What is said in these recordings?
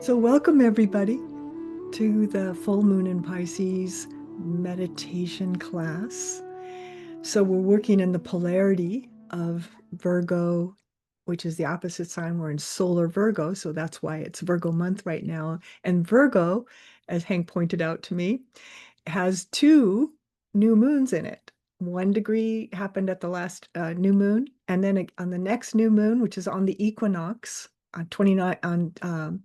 So, welcome everybody to the full moon in Pisces meditation class. So, we're working in the polarity of Virgo, which is the opposite sign. We're in solar Virgo, so that's why it's Virgo month right now. And Virgo, as Hank pointed out to me, has two new moons in it. 1 degree happened at the last new moon, and then on the next new moon, which is on the equinox on 29 on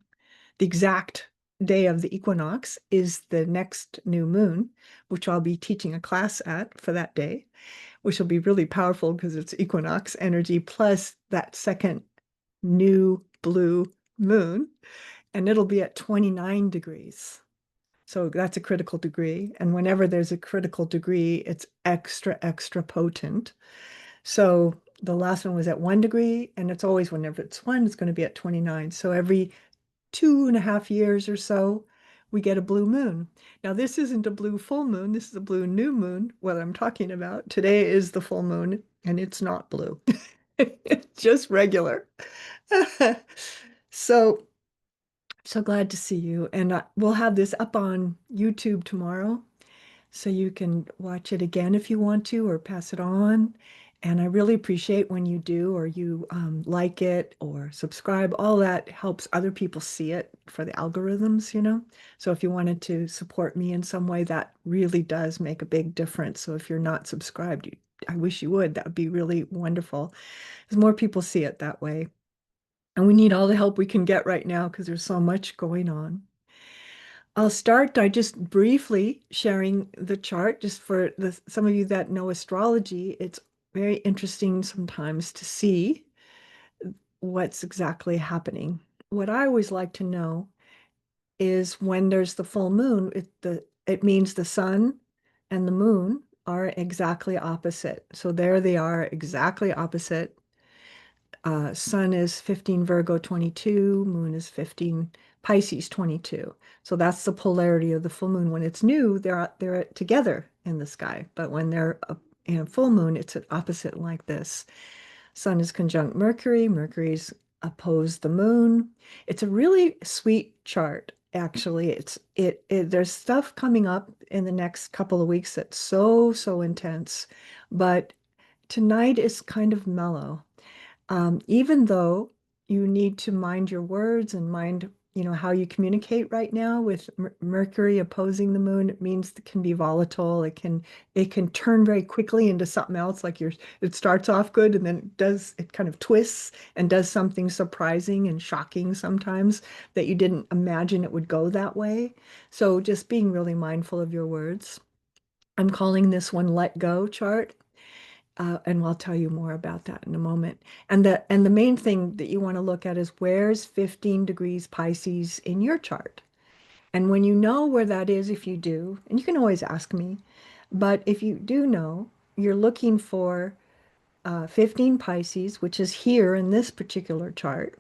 the exact day of the equinox is the next new moon, which I'll be teaching a class at for that day, which will be really powerful because it's equinox energy plus that second new blue moon, and it'll be at 29 degrees. So that's a critical degree. And whenever there's a critical degree, it's extra, extra potent. So the last one was at 1 degree, and it's always whenever it's one, it's going to be at 29. So every 2.5 years or so, we get a blue moon. Now, this isn't a blue full moon. This is a blue new moon, what I'm talking about. Today is the full moon, and it's not blue. It's just regular. So, so glad to see you. And we'll have this up on YouTube tomorrow. So you can watch it again if you want to, or pass it on. And I really appreciate when you do, or you like it or subscribe. All that helps other people see it for the algorithms. So if you wanted to support me in some way, that really does make a big difference. So if you're not subscribed, I wish you would. That would be really wonderful, because more people see it that way. And we need all the help we can get right now because there's so much going on. I'll start by just briefly sharing the chart, just for some of you that know astrology. It's very interesting sometimes to see what's exactly happening. What I always like to know is when there's the full moon, it means the sun and the moon are exactly opposite. So there they are, exactly opposite. Sun is 15 Virgo 22, moon is 15 Pisces 22. So that's the polarity of the full moon. When it's new, they're together in the sky, but when they're in a full moon, it's an opposite like this. Sun is conjunct Mercury, Mercury's opposed the moon. It's a really sweet chart, actually. There's stuff coming up in the next couple of weeks that's so intense, but tonight is kind of mellow. Even though you need to mind your words and mind, how you communicate right now with Mercury opposing the moon, it means it can be volatile. It can turn very quickly into something else. Like it starts off good and then it kind of twists and does something surprising and shocking sometimes that you didn't imagine it would go that way. So just being really mindful of your words. I'm calling this one Let Go chart. And I'll tell you more about that in a moment. And the main thing that you want to look at is where's 15 degrees Pisces in your chart. And when you know where that is, if you do, and you can always ask me, but if you do know, you're looking for 15 Pisces, which is here in this particular chart.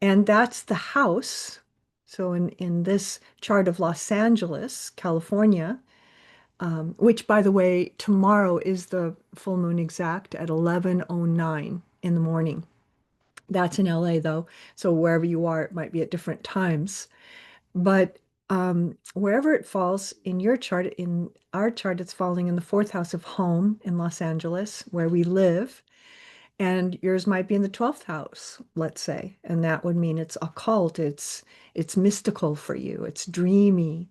And that's the house. So in this chart of Los Angeles, California, which, by the way, tomorrow is the full moon exact at 11:09 in the morning. That's in LA, though. So wherever you are, it might be at different times. But wherever it falls in your chart, in our chart, it's falling in the fourth house of home in Los Angeles, where we live. And yours might be in the 12th house, let's say. And that would mean it's occult, it's mystical for you, it's dreamy.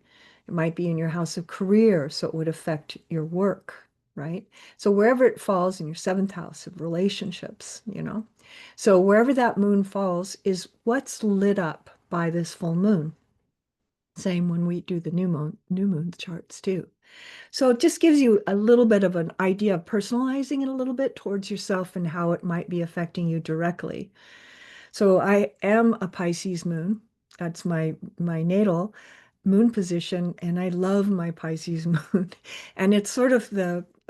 It might be in your house of career, so it would affect your work, right? So wherever it falls in your seventh house of relationships. So wherever that moon falls is what's lit up by this full moon. Same when we do the new moon charts too. So it just gives you a little bit of an idea of personalizing it a little bit towards yourself and how it might be affecting you directly. So I am a Pisces moon. That's my natal moon position, and I love my Pisces moon. And it's sort of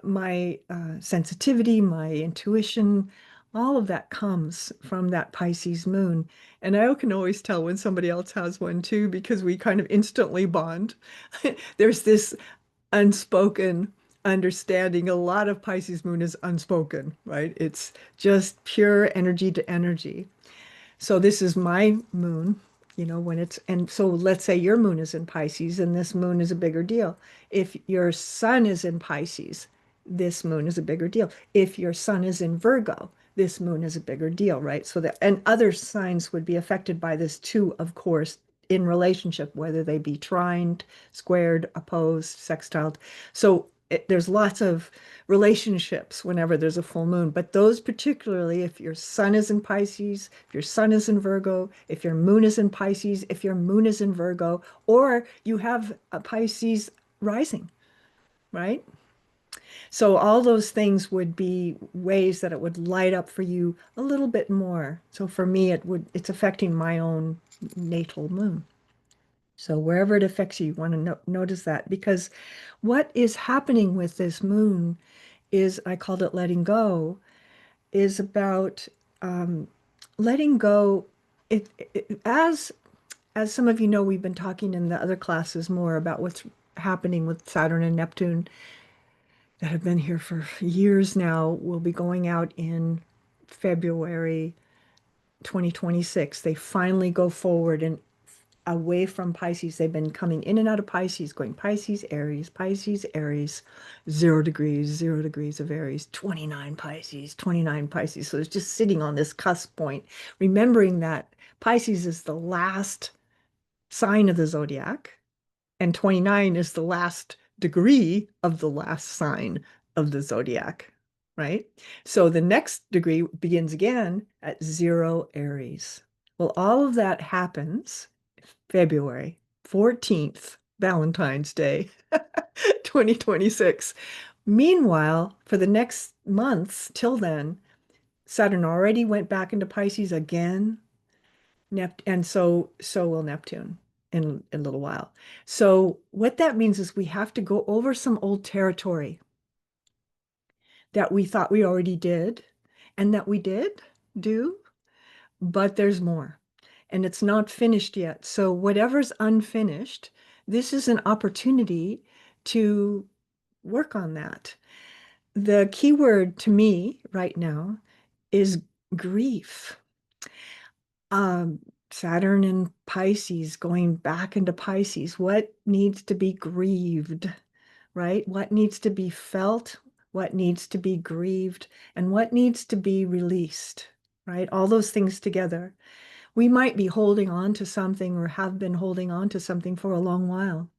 my sensitivity, my intuition, all of that comes from that Pisces moon. And I can always tell when somebody else has one too, because we kind of instantly bond. There's this unspoken understanding. A lot of Pisces moon is unspoken, right? It's just pure energy to energy. So this is my moon, when and so let's say your moon is in Pisces and this moon is a bigger deal. If your sun is in Pisces, this moon is a bigger deal. If your sun is in Virgo, this moon is a bigger deal, right? So that, and other signs would be affected by this too, of course, in relationship, whether they be trined, squared, opposed, sextiled. So there's lots of relationships whenever there's a full moon, but those particularly, if your sun is in Pisces, if your sun is in Virgo, if your moon is in Pisces, if your moon is in Virgo, or you have a Pisces rising, right? So all those things would be ways that it would light up for you a little bit more. So for me, it's affecting my own natal moon. So wherever it affects you, you want to notice that, because what is happening with this moon is, I called it letting go, is about um, letting go. As some of you know, we've been talking in the other classes more about what's happening with Saturn and Neptune that have been here for years now. Will be going out in February 2026. They finally go forward and away from Pisces. They've been coming in and out of Pisces, going Pisces, Aries, 0 degrees, 0 degrees of Aries, 29 Pisces, 29 Pisces. So it's just sitting on this cusp point, remembering that Pisces is the last sign of the zodiac, and 29 is the last degree of the last sign of the zodiac, right? So the next degree begins again at 0 Aries. Well, all of that happens February 14th, Valentine's Day, 2026. Meanwhile, for the next months till then, Saturn already went back into Pisces again, and so will Neptune in a little while. So what that means is we have to go over some old territory that we thought we already did and that we did do, but there's more. And it's not finished yet. So whatever's unfinished, this is an opportunity to work on that. The key word to me right now is grief. Um, Saturn and Pisces going back into Pisces. What needs to be grieved, right? What needs to be felt? What needs to be grieved? And what needs to be released, right? All those things together. We might be holding on to something or have been holding on to something for a long while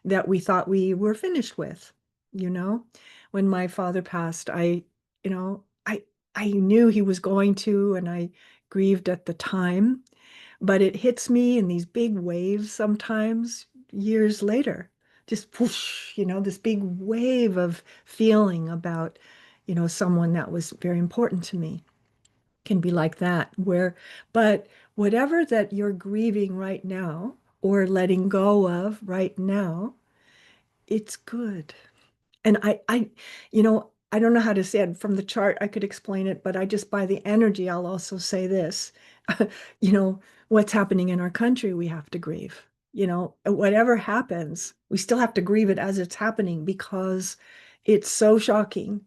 that we thought we were finished with. You know, when my father passed, you know, I knew he was going to, and I grieved at the time, but it hits me in these big waves sometimes years later. Just whoosh, this big wave of feeling about, someone that was very important to me can be like that, but whatever that you're grieving right now or letting go of right now, it's good. And I don't know how to say it from the chart. I could explain it, but I just by the energy, I'll also say this, you know, what's happening in our country, we have to grieve. Whatever happens, we still have to grieve it as it's happening because it's so shocking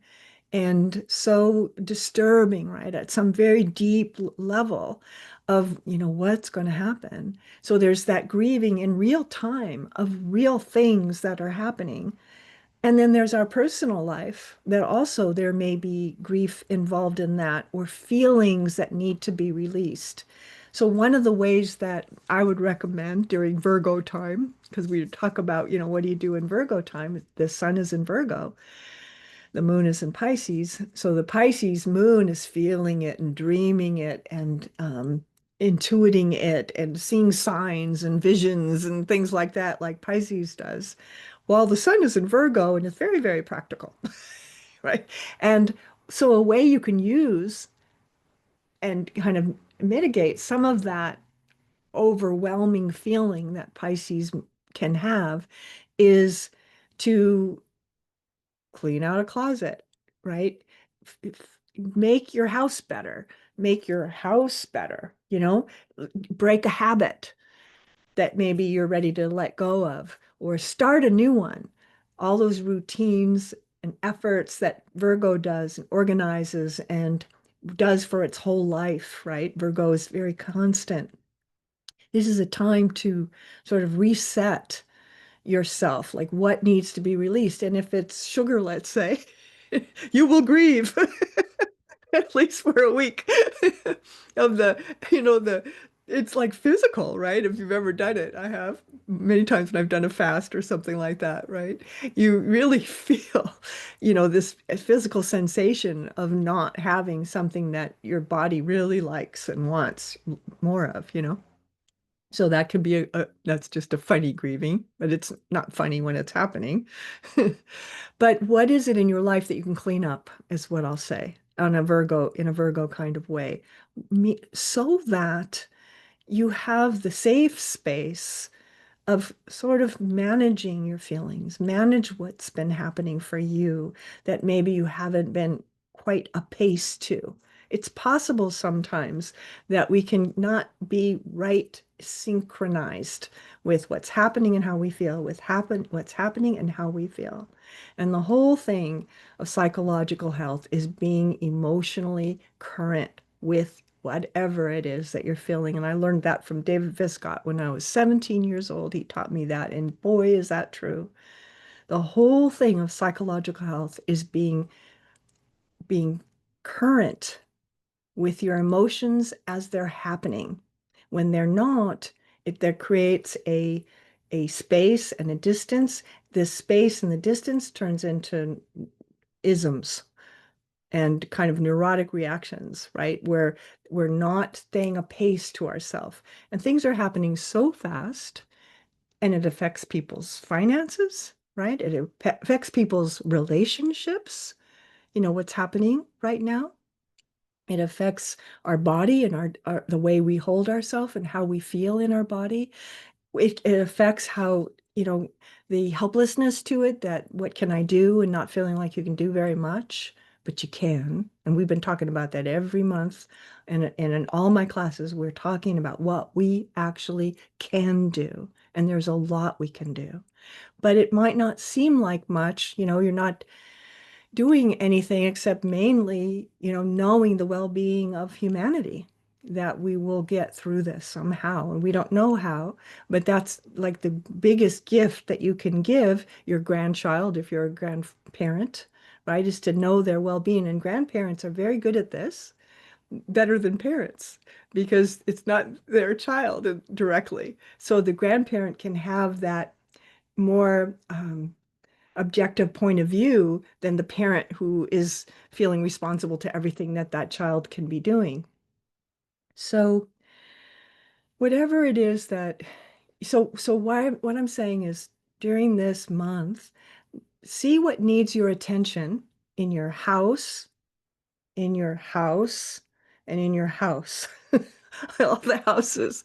and so disturbing, right? At some very deep level of, what's going to happen. So there's that grieving in real time of real things that are happening. And then there's our personal life that also there may be grief involved in that or feelings that need to be released. So one of the ways that I would recommend during Virgo time, because we talk about, what do you do in Virgo time? The sun is in Virgo, the moon is in Pisces. So the Pisces moon is feeling it and dreaming it and intuiting it and seeing signs and visions and things like that, like Pisces does. While the sun is in Virgo and it's very, very practical, right? And so a way you can use and kind of mitigate some of that overwhelming feeling that Pisces can have is to clean out a closet, right? Make your house better. Make your house better, break a habit that maybe you're ready to let go of or start a new one. All those routines and efforts that Virgo does and organizes and does for its whole life, right? Virgo is very constant. This is a time to sort of reset yourself, like what needs to be released. And if it's sugar, let's say, you will grieve at least for a week of the it's like physical, right? If you've ever done it, I have many times when I've done a fast or something like that, right? You really feel, this physical sensation of not having something that your body really likes and wants more of. So that could be that's just a funny grieving, but it's not funny when it's happening. But what is it in your life that you can clean up, is what I'll say, in a Virgo kind of way, so that you have the safe space of sort of managing your feelings, manage what's been happening for you that maybe you haven't been quite apace to. It's possible sometimes that we can not be right synchronized with what's happening and how we feel, what's happening and how we feel. And the whole thing of psychological health is being emotionally current with whatever it is that you're feeling. And I learned that from David Viscott when I was 17 years old. He taught me that. And boy, is that true. The whole thing of psychological health is being current with your emotions as they're happening. When they're not, that creates a space and a distance. This space and the distance turns into isms and kind of neurotic reactions, right? Where we're not staying apace to ourselves. And things are happening so fast, and it affects people's finances, right? It affects people's relationships, what's happening right now. It affects our body and the way we hold ourselves and how we feel in our body. It affects how, the helplessness to it, that what can I do, and not feeling like you can do very much, but you can. And we've been talking about that every month. And in all my classes, we're talking about what we actually can do. And there's a lot we can do. But it might not seem like much, you're not doing anything except mainly, knowing the well-being of humanity, that we will get through this somehow. And we don't know how, but that's like the biggest gift that you can give your grandchild if you're a grandparent, right? Is to know their well-being. And grandparents are very good at this, better than parents, because it's not their child directly. So the grandparent can have that more objective point of view than the parent who is feeling responsible to everything that that child can be doing. So whatever it is that, what I'm saying is, during this month, see what needs your attention in your house, in your house, and in your house. All the houses.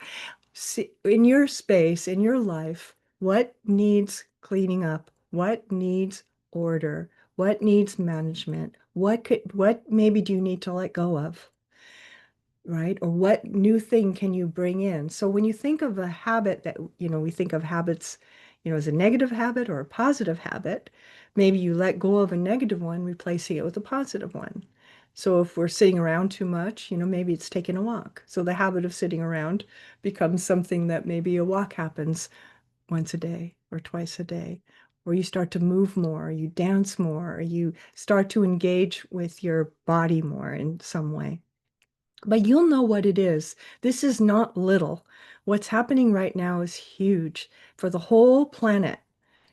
See, in your space, in your life, what needs cleaning up? What needs order? What needs management? What maybe do you need to let go of? Right? Or what new thing can you bring in? So when you think of a habit that, we think of habits, as a negative habit or a positive habit, maybe you let go of a negative one, replacing it with a positive one. So if we're sitting around too much, maybe it's taking a walk. So the habit of sitting around becomes something that maybe a walk happens once a day or twice a day, or you start to move more, or you dance more, or you start to engage with your body more in some way. But you'll know what it is. This is not little. What's happening right now is huge for the whole planet.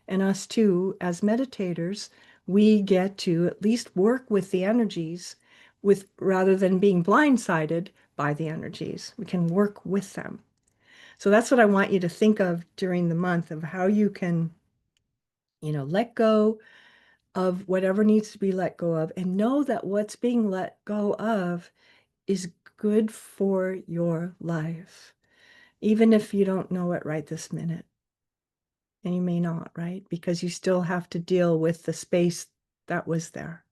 And us too, as meditators, we get to at least work with the energies with rather than being blindsided by the energies. We can work with them. So that's what I want you to think of during the month, of how you can, let go of whatever needs to be let go of, and know that what's being let go of is good for your life, even if you don't know it right this minute. And you may not, right? Because you still have to deal with the space that was there.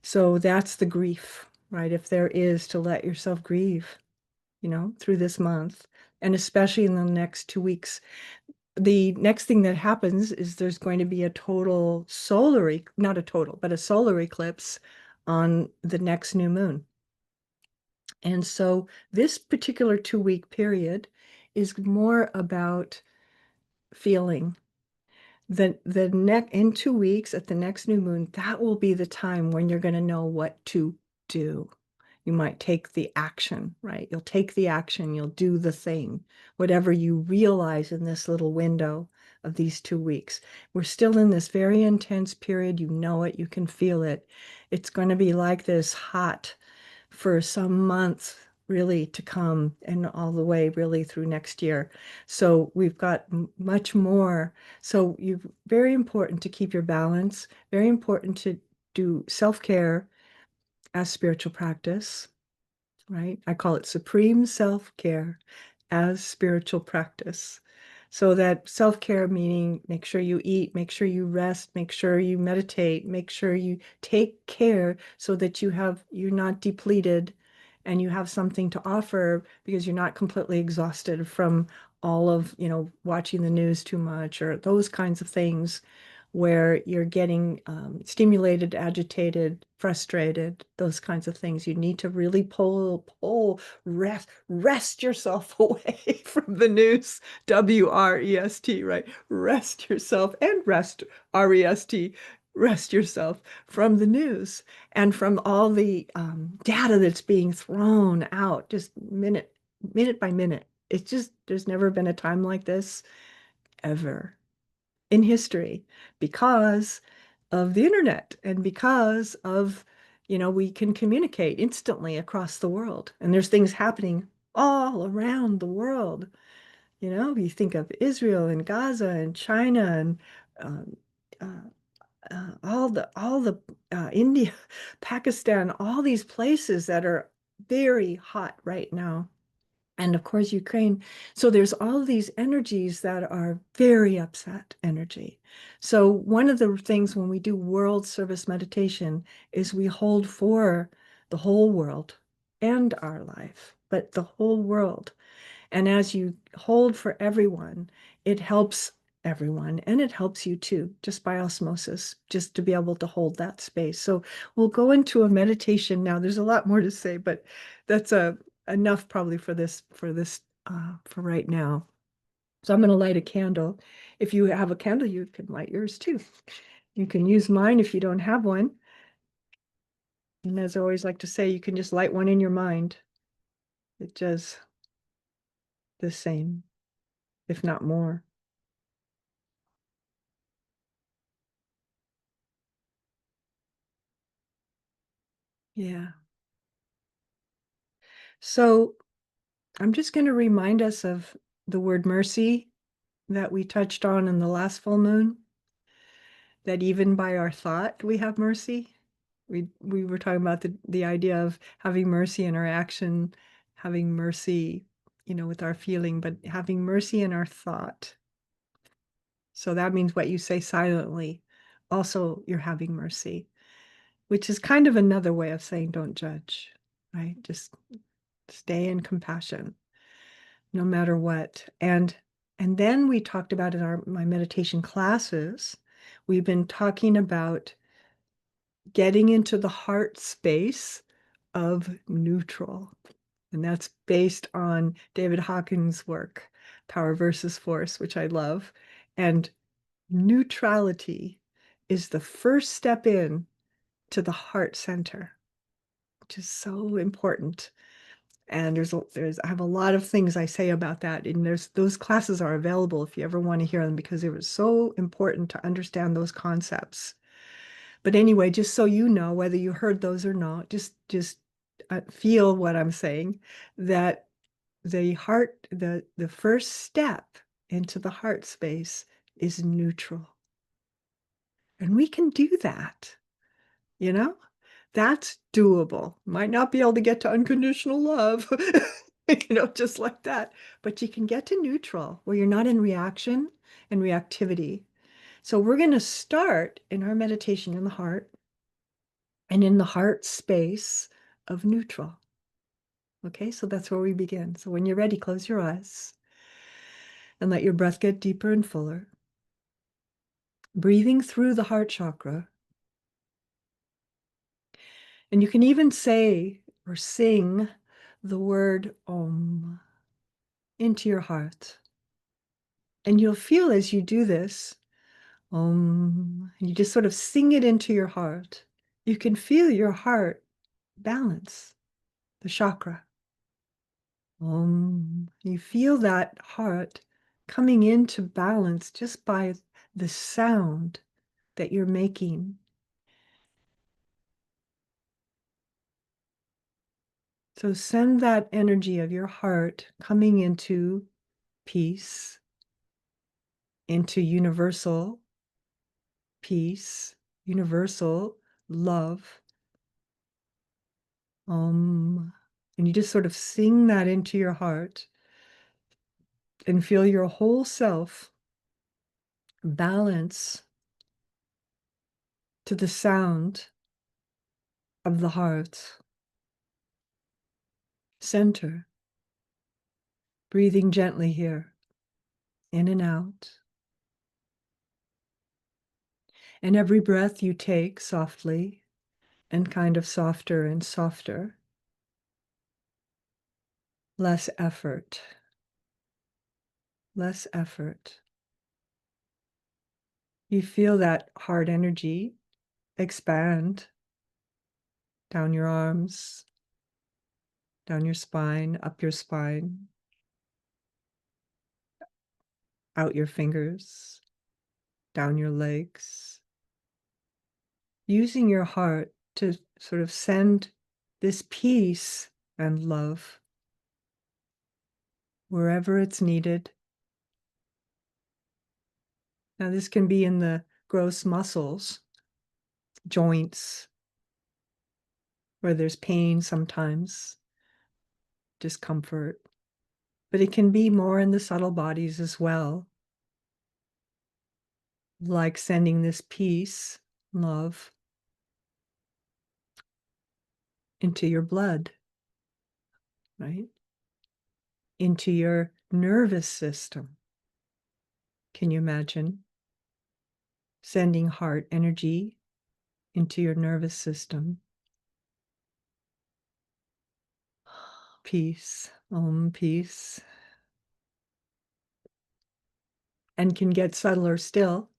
So that's the grief, right? If there is, to let yourself grieve, through this month, and especially in the next 2 weeks. The next thing that happens is there's going to be a total not a total, but a solar eclipse on the next new moon. And so this particular 2-week period is more about feeling. The neck in 2 weeks at the next new moon, that will be the time when you're going to know what to do. You might take the action, right? You'll take the action, you'll do the thing, whatever you realize in this little window of these 2 weeks. We're still in this very intense period. You know it, you can feel it. It's going to be like this hot for some months really to come and all the way really through next year. So we've got much more. So you very important to keep your balance, very important to do self-care as spiritual practice, right? I call it supreme self-care as spiritual practice. So that self-care meaning make sure you eat, make sure you rest, make sure you meditate, make sure you take care so that you're not depleted and you have something to offer because you're not completely exhausted from all of, watching the news too much or those kinds of things where you're getting stimulated, agitated, frustrated, those kinds of things. You need to really rest yourself away from the news, WREST, right? Rest yourself and rest, REST, rest yourself from the news and from all the data that's being thrown out just minute by minute. It's just, there's never been a time like this ever in history because of the internet and because of, we can communicate instantly across the world. And there's things happening all around the world. You think of Israel and Gaza and China and um, all the India, Pakistan, all these places that are very hot right now, and of course Ukraine. So there's all of these energies that are very upset energy. So one of the things when we do world service meditation is we hold for the whole world and our life, but the whole world. And as you hold for everyone, it helps everyone and it helps you too, just by osmosis, just to be able to hold that space. So we'll go into a meditation now. There's a lot more to say, but that's enough probably for right now. So I'm going to light a candle. If you have a candle, you can light yours too. You can use mine if you don't have one. And as I always like to say, you can just light one in your mind. It does the same, if not more. Yeah. So I'm just going to remind us of the word mercy that we touched on in the last full moon, that even by our thought, we have mercy. We were talking about the idea of having mercy in our action, having mercy, with our feeling, but having mercy in our thought. So that means what you say silently. Also, you're having mercy, which is kind of another way of saying don't judge, right? Just stay in compassion no matter what. And then we talked about in my meditation classes, we've been talking about getting into the heart space of neutral. And that's based on David Hawkins' work, Power versus Force, which I love. And neutrality is the first step in to the heart center, which is so important. And I have a lot of things I say about that. And those classes are available if you ever want to hear them because it was so important to understand those concepts. But anyway, just so you know, whether you heard those or not, just feel what I'm saying, that the first step into the heart space is neutral. And we can do that, you know? That's doable. Might not be able to get to unconditional love, just like that. But you can get to neutral where you're not in reaction and reactivity. So we're going to start in our meditation in the heart and in the heart space of neutral. Okay, so that's where we begin. So when you're ready, close your eyes and let your breath get deeper and fuller. Breathing through the heart chakra. And you can even say or sing the word Om. into your heart. And you'll feel as you do this, and you just sort of sing it into your heart. You can feel your heart balance the chakra. You feel that heart coming into balance just by the sound that you're making. So send that energy of your heart coming into peace, into universal peace, universal love. And you just sort of sing that into your heart and feel your whole self balance to the sound of the heart. Center, breathing gently here, in and out. And every breath you take softly and kind of softer and softer, less effort, less effort. You feel that heart energy expand down your arms, down your spine, up your spine, out your fingers, down your legs, using your heart to sort of send this peace and love wherever it's needed. Now, this can be in the gross muscles, joints, where there's pain sometimes, discomfort, but it can be more in the subtle bodies as well, like sending this peace, love, into your blood, right? Into your nervous system. Can you imagine sending heart energy into your nervous system? Peace, peace. And can get subtler still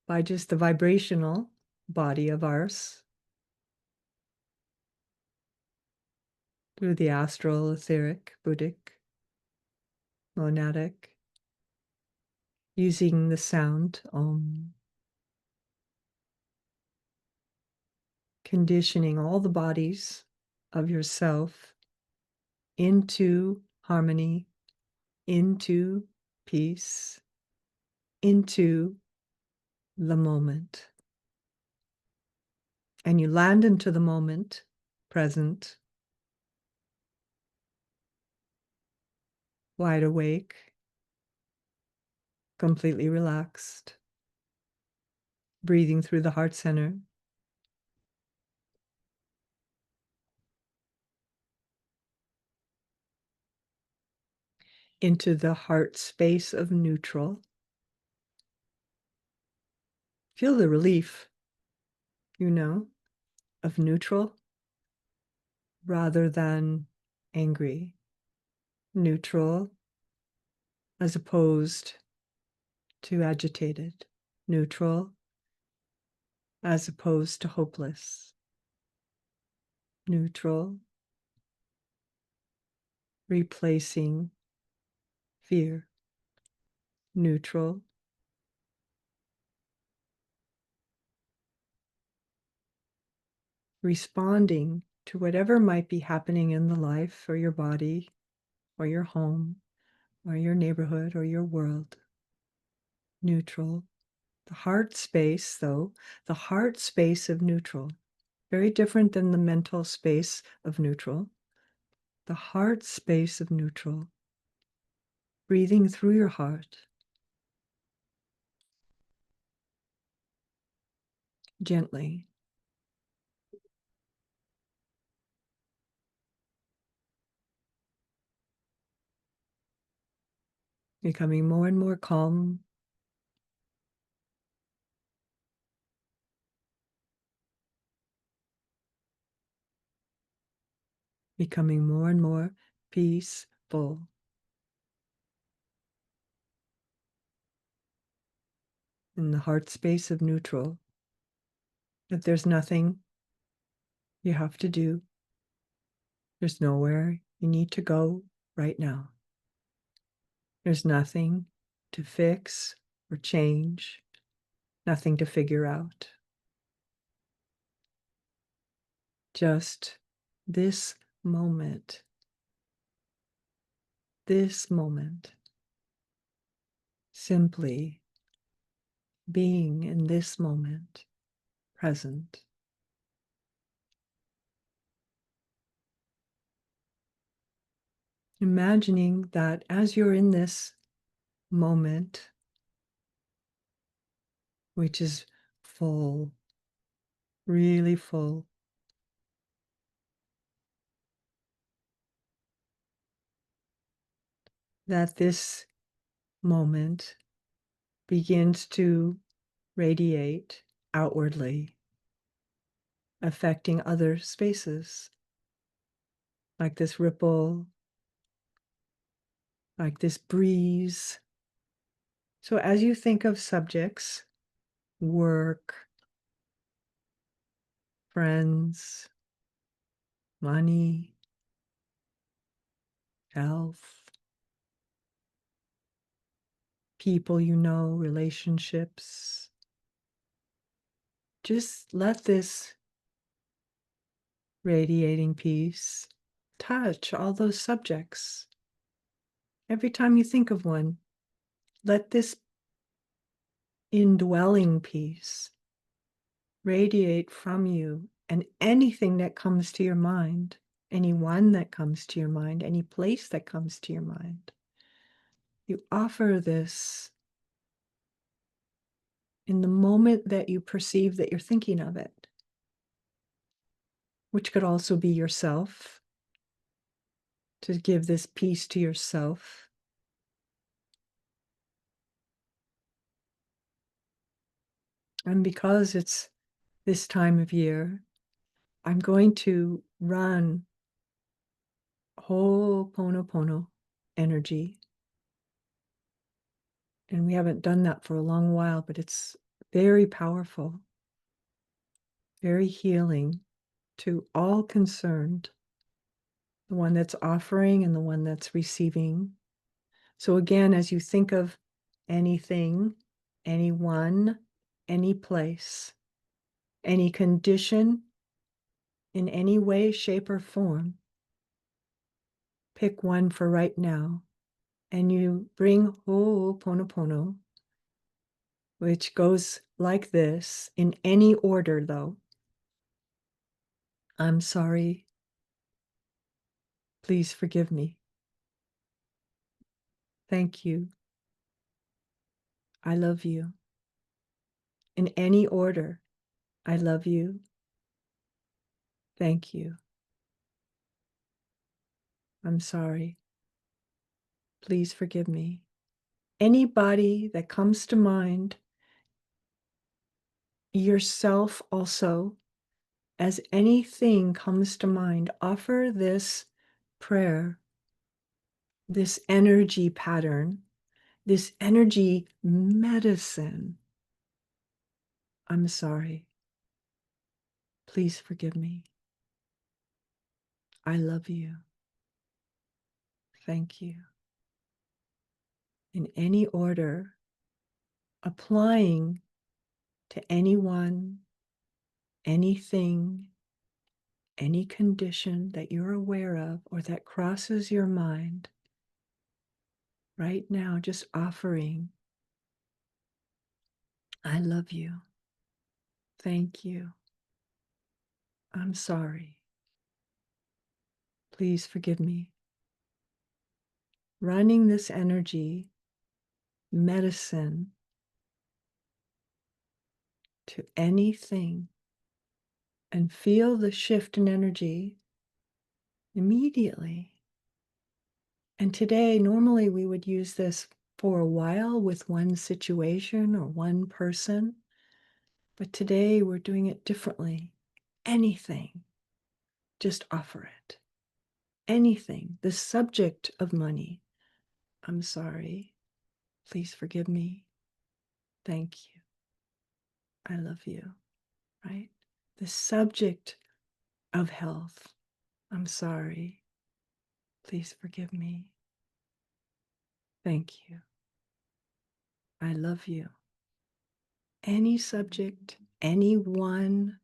by just the vibrational body of ours through the astral, etheric, Buddhic, monadic, using the sound conditioning all the bodies of yourself into harmony, into peace, into the moment. And you land into the moment, present, wide awake, completely relaxed, breathing through the heart center. Into the heart space of neutral. Feel the relief, of neutral rather than angry. Neutral as opposed to agitated. Neutral as opposed to hopeless. Neutral, replacing fear. Neutral, responding to whatever might be happening in the life or your body or your home or your neighborhood or your world. Neutral. The heart space, though, the heart space of neutral, very different than the mental space of neutral. The heart space of neutral, breathing through your heart, gently. Becoming more and more calm. Becoming more and more peaceful. in the heart space of neutral, that there's nothing you have to do. There's nowhere you need to go right now. There's nothing to fix or change, nothing to figure out. Just this moment, simply being in this moment, present. Imagining that as you're in this moment, which is full, really full, that this moment begins to radiate outwardly, affecting other spaces, like this ripple, like this breeze. So as you think of subjects, work, friends, money, health, people you know, relationships, just let this radiating peace touch all those subjects. Every time you think of one, let this indwelling peace radiate from you and anything that comes to your mind, anyone that comes to your mind, any place that comes to your mind. You offer this in the moment that you perceive that you're thinking of it, which could also be yourself, to give this peace to yourself. And because it's this time of year, I'm going to run Ho'oponopono energy. And we haven't done that for a long while, but it's very powerful, very healing to all concerned, the one that's offering and the one that's receiving. So again, as you think of anything, anyone, any place, any condition, in any way, shape, or form, pick one for right now, and you bring Ho'oponopono, which goes like this, in any order though. I'm sorry. Please forgive me. Thank you. I love you. In any order, I love you. Thank you. I'm sorry. Please forgive me. Anybody that comes to mind, yourself also, as anything comes to mind, offer this prayer, this energy pattern, this energy medicine. I'm sorry. Please forgive me. I love you. Thank you. In any order, applying to anyone, anything, any condition that you're aware of or that crosses your mind right now, just offering, I love you. Thank you. I'm sorry. Please forgive me. Running this energy, medicine, to anything and feel the shift in energy immediately. And today, normally we would use this for a while with one situation or one person, but today we're doing it differently. Anything, just offer it. Anything, the subject of money. I'm sorry. Please forgive me. Thank you. I love you, right? The subject of health. I'm sorry. Please forgive me. Thank you. I love you. Any subject, anyone,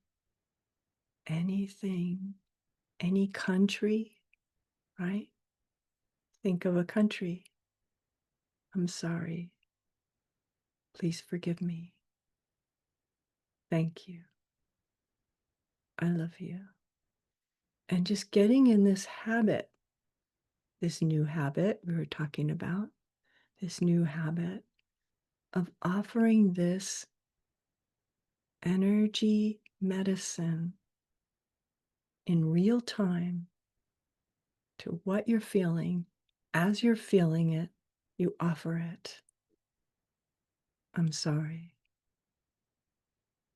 anything, any country, right? Think of a country. I'm sorry. Please forgive me. Thank you. I love you. And just getting in this habit, this new habit we were talking about, this new habit of offering this energy medicine in real time to what you're feeling. As you're feeling it, you offer it. I'm sorry.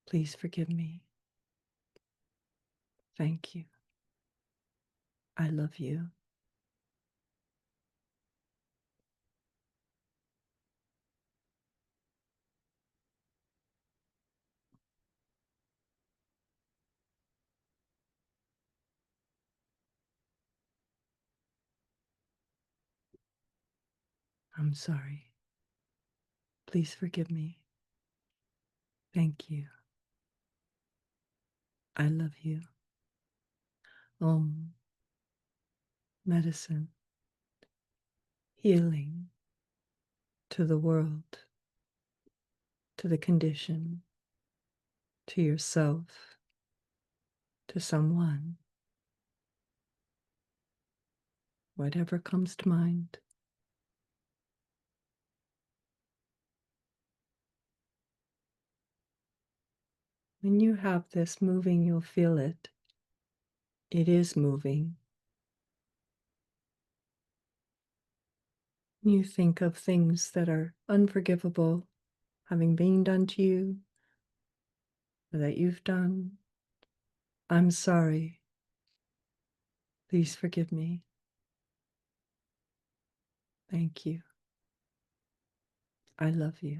Please forgive me. Thank you. I love you. I'm sorry. Please forgive me. Thank you. I love you. Medicine, healing to the world, to the condition, to yourself, to someone, whatever comes to mind. When you have this moving, you'll feel it. It is moving. You think of things that are unforgivable having been done to you or that you've done. I'm sorry. Please forgive me. Thank you. I love you.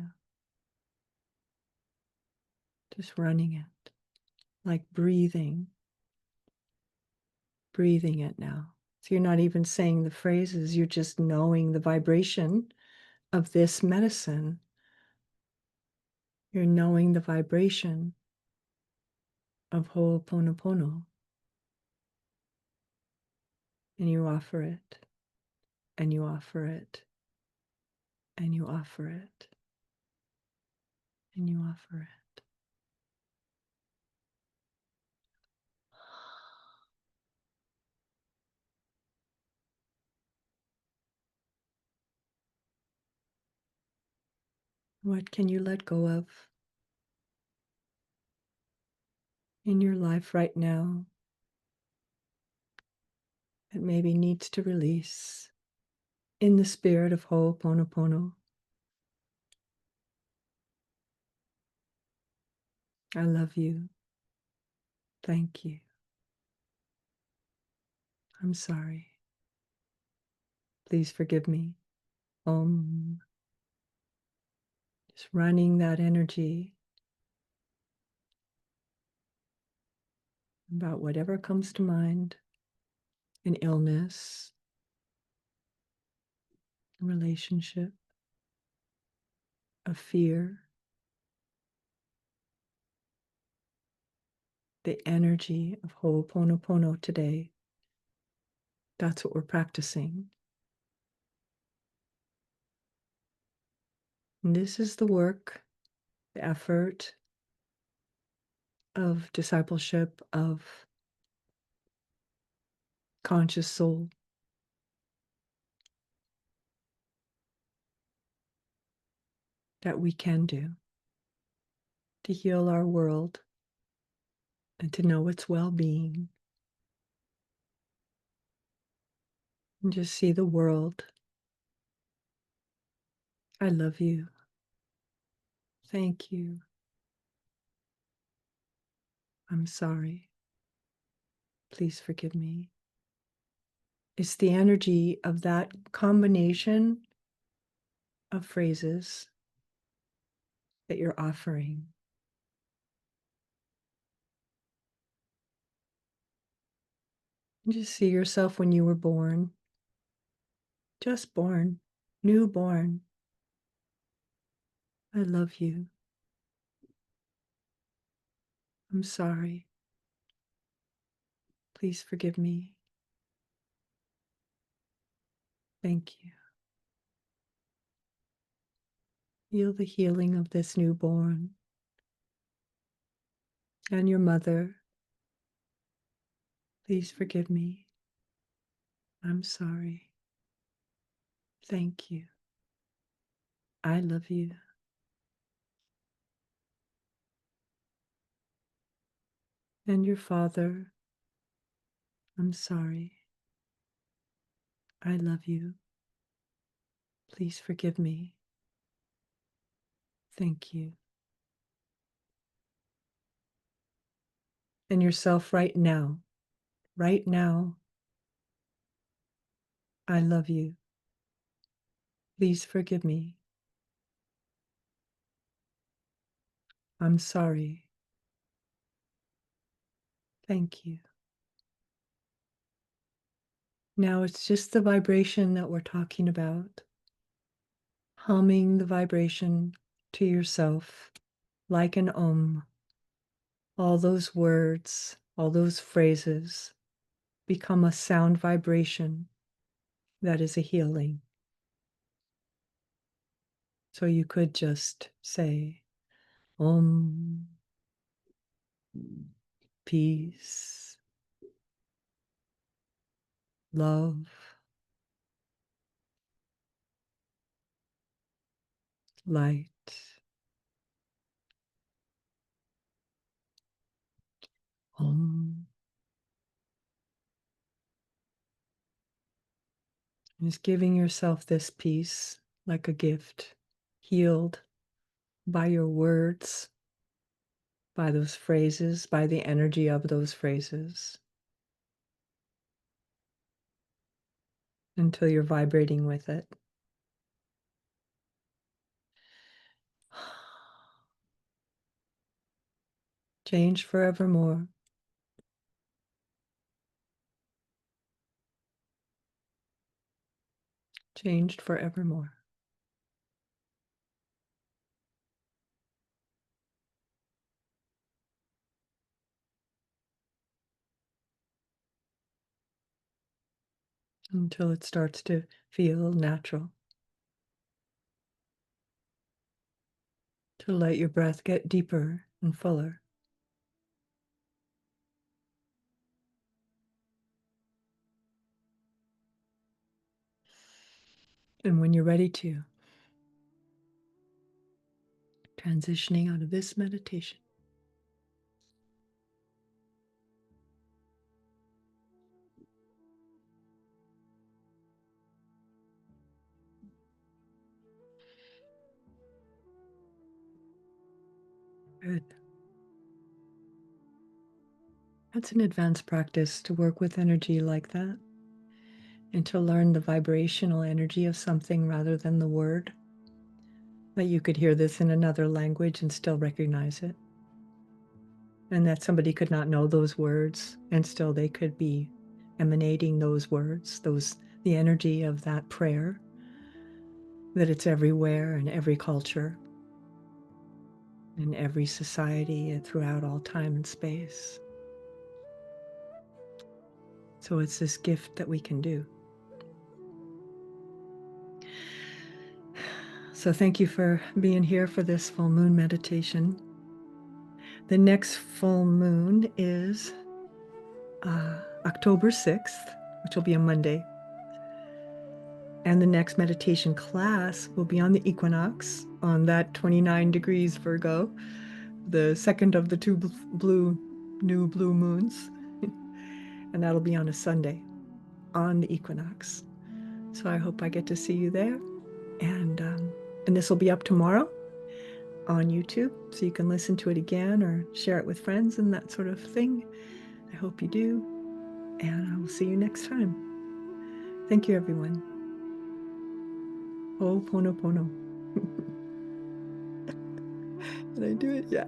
Just running it, like breathing it now. So you're not even saying the phrases, you're just knowing the vibration of this medicine. You're knowing the vibration of Ho'oponopono. And you offer it, and you offer it, and you offer it, and you offer it. What can you let go of in your life right now that maybe needs to release in the spirit of Ho'oponopono? I love you. Thank you. I'm sorry. Please forgive me. Just running that energy about whatever comes to mind, an illness, a relationship, a fear, the energy of Ho'oponopono today. That's what we're practicing. And this is the work, the effort of discipleship, of conscious soul. That we can do to heal our world and to know its well-being. And just see the world. I love you. Thank you. I'm sorry. Please forgive me. It's the energy of that combination of phrases that you're offering. Just see yourself when you were born. Just born. Newborn. I love you. I'm sorry. Please forgive me. Thank you. Feel the healing of this newborn and your mother. Please forgive me. I'm sorry. Thank you. I love you. And your father. I'm sorry. I love you. Please forgive me. Thank you. And yourself right now. Right now. I love you. Please forgive me. I'm sorry. Thank you. Now it's just the vibration that we're talking about. Humming the vibration to yourself like an om. All those words, all those phrases become a sound vibration that is a healing. So you could just say, Om, peace, love, light. Om. Just giving yourself this peace like a gift, healed by your words, by those phrases, by the energy of those phrases, until you're vibrating with it. Changed forevermore. Changed forevermore. Until it starts to feel natural. To let your breath get deeper and fuller. And when you're ready to, transitioning out of this meditation. Good. That's an advanced practice to work with energy like that and to learn the vibrational energy of something rather than the word. That you could hear this in another language and still recognize it. And that somebody could not know those words and still they could be emanating those words, the energy of that prayer, that it's everywhere in every culture, in every society and throughout all time and space. So it's this gift that we can do. So thank you for being here for this full moon meditation. The next full moon is October 6th, which will be a Monday. And the next meditation class will be on the equinox on that 29 degrees Virgo, the second of the two new blue moons. And that'll be on a Sunday on the equinox. So I hope I get to see you there. And this will be up tomorrow on YouTube, so you can listen to it again or share it with friends and that sort of thing. I hope you do. And I will see you next time. Thank you, everyone. Ho'oponopono. Did I do it? Yeah.